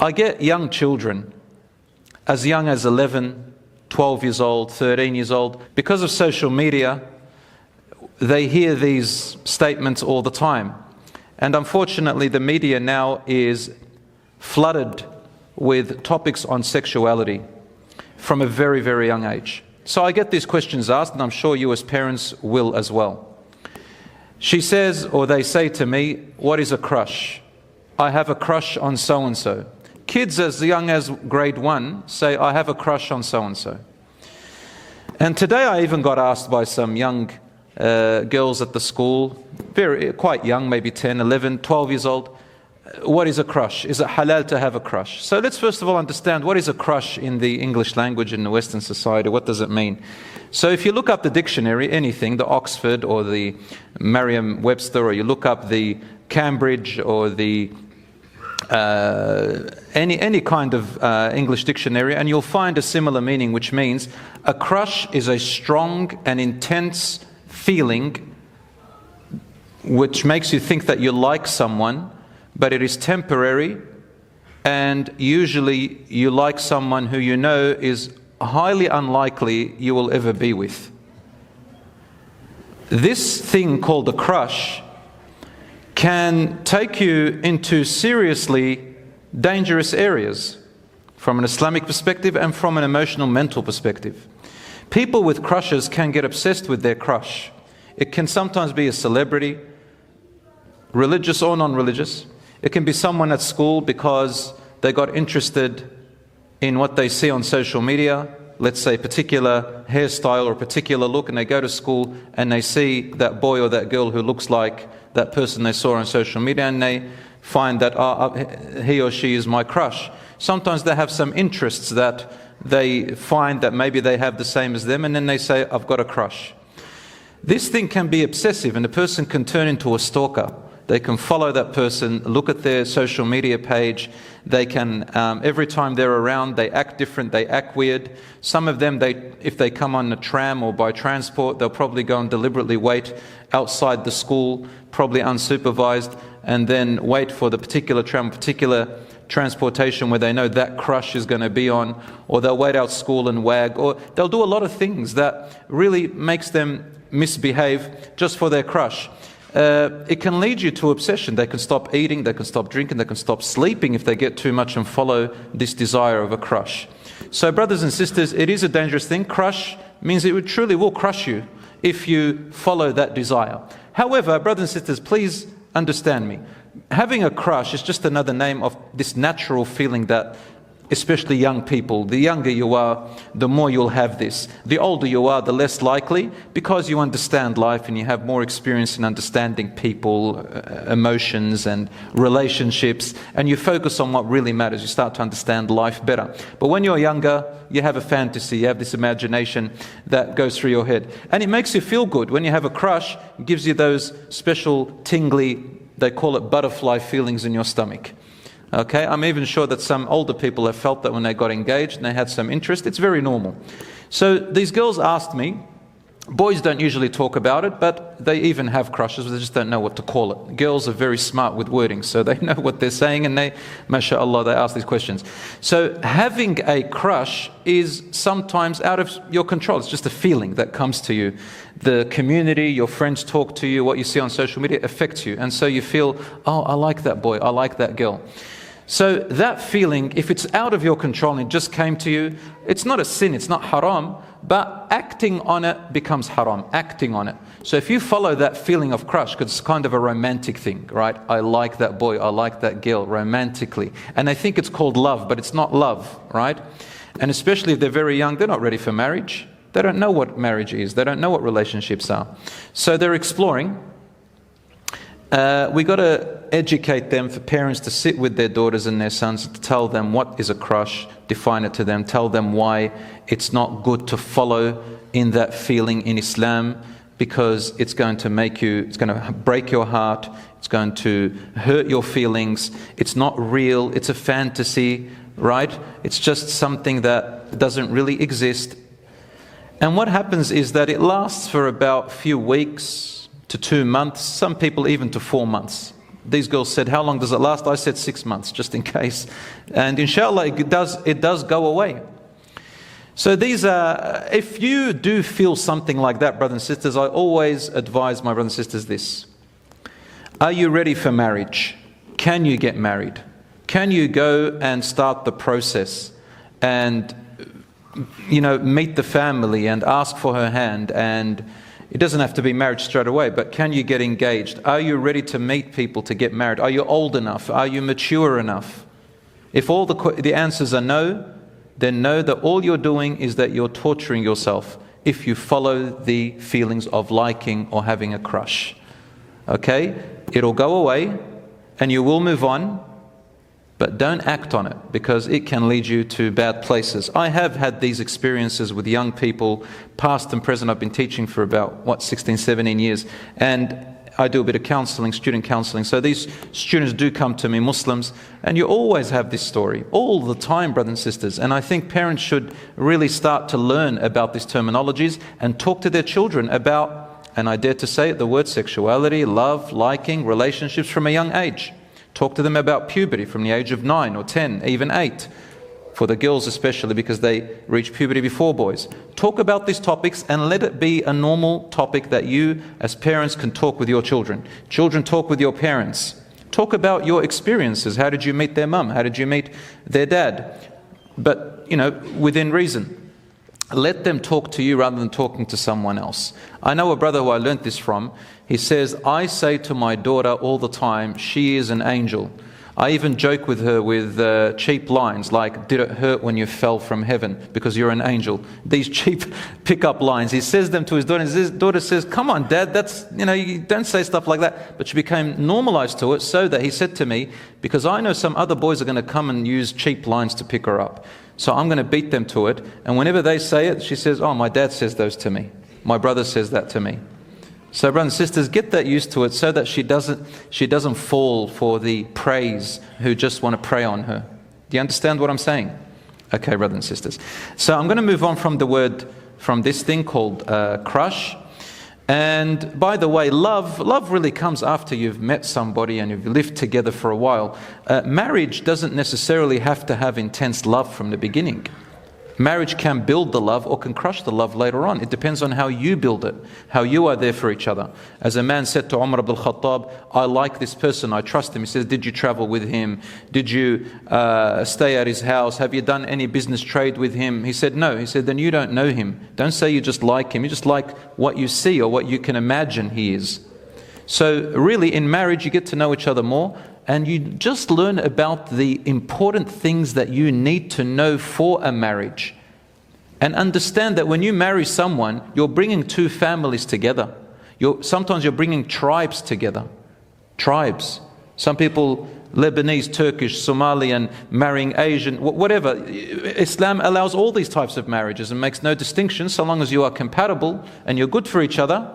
I get young children, as young as 11, 12 years old, 13 years old, because of social media, they hear these statements all the time. And unfortunately, the media now is flooded with topics on sexuality from a very, very young age. So I get these questions asked, and I'm sure you as parents will as well. She says, or they say to me, what is a crush? I have a crush on so-and-so. Kids as young as grade 1 say, I have a crush on so-and-so. And today I even got asked by some young girls at the school, quite young, maybe 10, 11, 12 years old, what is a crush? Is it halal to have a crush? So let's first of all understand what is a crush in the English language in the Western society. What does it mean? So if you look up the dictionary, anything, the Oxford or the Merriam-Webster, or you look up the Cambridge or the any kind of English dictionary, and you'll find a similar meaning, which means a crush is a strong and intense feeling which makes you think that you like someone, but it is temporary, and usually you like someone who you know is highly unlikely you will ever be with. This thing called a crush can take you into seriously dangerous areas from an Islamic perspective and from an emotional, mental perspective. People with crushes can get obsessed with their crush. It can sometimes be a celebrity, religious or non-religious. It can be someone at school because they got interested in what they see on social media, let's say a particular hairstyle or a particular look, and they go to school and they see that boy or that girl who looks like that person they saw on social media, and they find that he or she is my crush. Sometimes they have some interests that they find that maybe they have the same as them, and then they say, I've got a crush. This thing can be obsessive, and the person can turn into a stalker. They can follow that person, look at their social media page. They can, every time they're around, they act different, they act weird. Some of them, if they come on a tram or by transport, they'll probably go and deliberately wait outside the school, probably unsupervised, and then wait for the particular tram, particular transportation where they know that crush is going to be on, or they'll wait out school and wag, or they'll do a lot of things that really makes them misbehave just for their crush. It can lead you to obsession. They can stop eating, they can stop drinking, they can stop sleeping if they get too much and follow this desire of a crush. So brothers and sisters, it is a dangerous thing. Crush means it truly will crush you if you follow that desire. However, brothers and sisters, please understand me. Having a crush is just another name of this natural feeling that, especially young people, the younger you are, the more you'll have this. The older you are, the less likely, because you understand life and you have more experience in understanding people, emotions and relationships, and you focus on what really matters. You start to understand life better. But when you're younger, you have a fantasy, you have this imagination that goes through your head. And it makes you feel good. When you have a crush, it gives you those special tingly, they call it butterfly feelings in your stomach. Okay, I'm even sure that some older people have felt that when they got engaged and they had some interest. It's very normal. So these girls asked me, boys don't usually talk about it, but they even have crushes, they just don't know what to call it. Girls are very smart with wording, so they know what they're saying, and they, mashallah, they ask these questions. So having a crush is sometimes out of your control. It's just a feeling that comes to you. The community, your friends talk to you, what you see on social media affects you. And so you feel, oh, I like that boy, I like that girl. So that feeling, if it's out of your control and it just came to you, it's not a sin, it's not haram, but acting on it becomes haram, acting on it. So if you follow that feeling of crush, because it's kind of a romantic thing, right? I like that boy, I like that girl, romantically. And they think it's called love, but it's not love, right? And especially if they're very young, they're not ready for marriage. They don't know what marriage is, they don't know what relationships are. So they're exploring. We got to educate them, for parents to sit with their daughters and their sons, to tell them what is a crush, define it to them, tell them why it's not good to follow in that feeling in Islam, because it's going to make you, it's going to break your heart, it's going to hurt your feelings, it's not real, it's a fantasy, right? It's just something that doesn't really exist. And what happens is that it lasts for about a few weeks to 2 months, some people even to 4 months. These girls said, how long does it last? I said 6 months, just in case. And inshallah, it does go away. So these are, if you do feel something like that, brothers and sisters, I always advise my brothers and sisters this. Are you ready for marriage? Can you get married? Can you go and start the process and, meet the family and ask for her hand? And it doesn't have to be marriage straight away, but can you get engaged? Are you ready to meet people to get married? Are you old enough? Are you mature enough? If all the answers are no, then know that all you're doing is that you're torturing yourself if you follow the feelings of liking or having a crush. Okay? It'll go away and you will move on, but don't act on it because it can lead you to bad places. I have had these experiences with young people, past and present. I've been teaching for about, 16, 17 years. And I do a bit of counseling, student counseling. So these students do come to me, Muslims, and you always have this story, all the time, brothers and sisters. And I think parents should really start to learn about these terminologies and talk to their children about, and I dare to say it, the word sexuality, love, liking, relationships from a young age. Talk to them about puberty from the age of 9 or 10, even 8. For the girls especially, because they reach puberty before boys. Talk about these topics and let it be a normal topic that you as parents can talk with your children. Children, talk with your parents. Talk about your experiences. How did you meet their mum? How did you meet their dad? But, within reason. Let them talk to you rather than talking to someone else. I know a brother who I learnt this from. He says, I say to my daughter all the time, she is an angel. I even joke with her with cheap lines like, did it hurt when you fell from heaven because you're an angel? These cheap pick-up lines. He says them to his daughter, and his daughter says, come on, Dad, that's, you don't say stuff like that. But she became normalized to it, so that he said to me, because I know some other boys are going to come and use cheap lines to pick her up. So I'm going to beat them to it. And whenever they say it, she says, oh, my dad says those to me. My brother says that to me. So brothers and sisters, get that used to it so that she doesn't fall for the praise who just want to prey on her. Do you understand what I'm saying? Okay, brothers and sisters. So I'm going to move on from this thing called crush. And by the way, love really comes after you've met somebody and you've lived together for a while. Marriage doesn't necessarily have to have intense love from the beginning. Marriage can build the love or can crush the love later on. It depends on how you build it, how you are there for each other. As a man said to Umar ibn al-Khattab, I like this person, I trust him. He says, did you travel with him? Did you stay at his house? Have you done any business trade with him? He said, no. He said, then you don't know him. Don't say you just like him. You just like what you see or what you can imagine he is. So really in marriage you get to know each other more. And you just learn about the important things that you need to know for a marriage. And understand that when you marry someone, you're bringing two families together. Sometimes you're bringing tribes together. Tribes. Some people, Lebanese, Turkish, Somalian, marrying Asian, whatever. Islam allows all these types of marriages and makes no distinction so long as you are compatible and you're good for each other.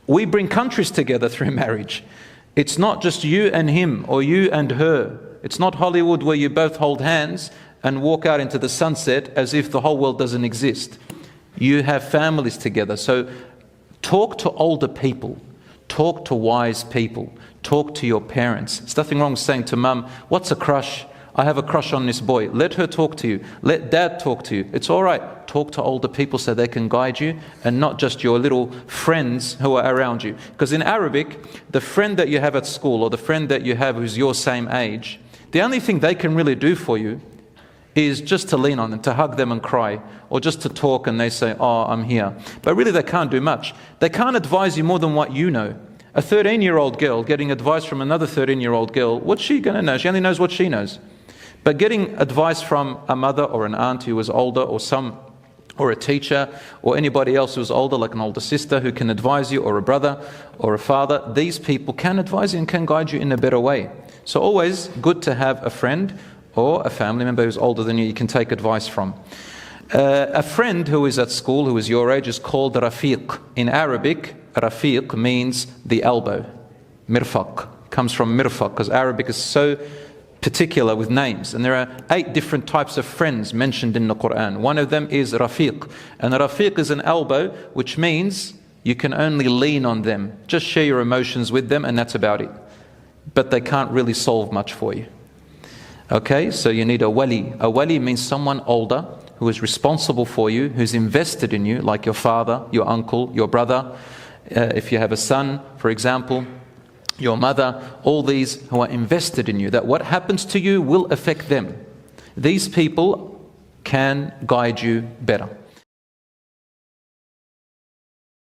We bring countries together through marriage. It's not just you and him or you and her. It's not Hollywood where you both hold hands and walk out into the sunset as if the whole world doesn't exist. You have families together. So talk to older people. Talk to wise people. Talk to your parents. There's nothing wrong with saying to mum, what's a crush? I have a crush on this boy. Let her talk to you. Let dad talk to you. It's all right. Talk to older people so they can guide you and not just your little friends who are around you. Because in Arabic, the friend that you have at school or the friend that you have who's your same age, the only thing they can really do for you is just to lean on them, to hug them and cry, or just to talk and they say, oh, I'm here. But really they can't do much. They can't advise you more than what you know. A 13-year-old girl getting advice from another 13-year-old girl, what's she going to know? She only knows what she knows. But getting advice from a mother or an aunt who was older or a teacher or anybody else who's older, like an older sister who can advise you, or a brother or a father, these people can advise you and can guide you in a better way. So always good to have a friend or a family member who's older than you can take advice from. A friend who is at school, who is your age, is called Rafiq. In Arabic, Rafiq means the elbow. Mirfaq comes from mirfaq because Arabic is so particular with names, and there are 8 different types of friends mentioned in the Quran. One of them is Rafiq, and Rafiq is an elbow, which means you can only lean on them. Just share your emotions with them and that's about it. but they can't really solve much for you. Okay, so you need a wali. A wali means someone older who is responsible for you, who's invested in you, like your father, your uncle, your brother. If you have a son, for example, your mother, all these who are invested in you, that what happens to you will affect them. These people can guide you better.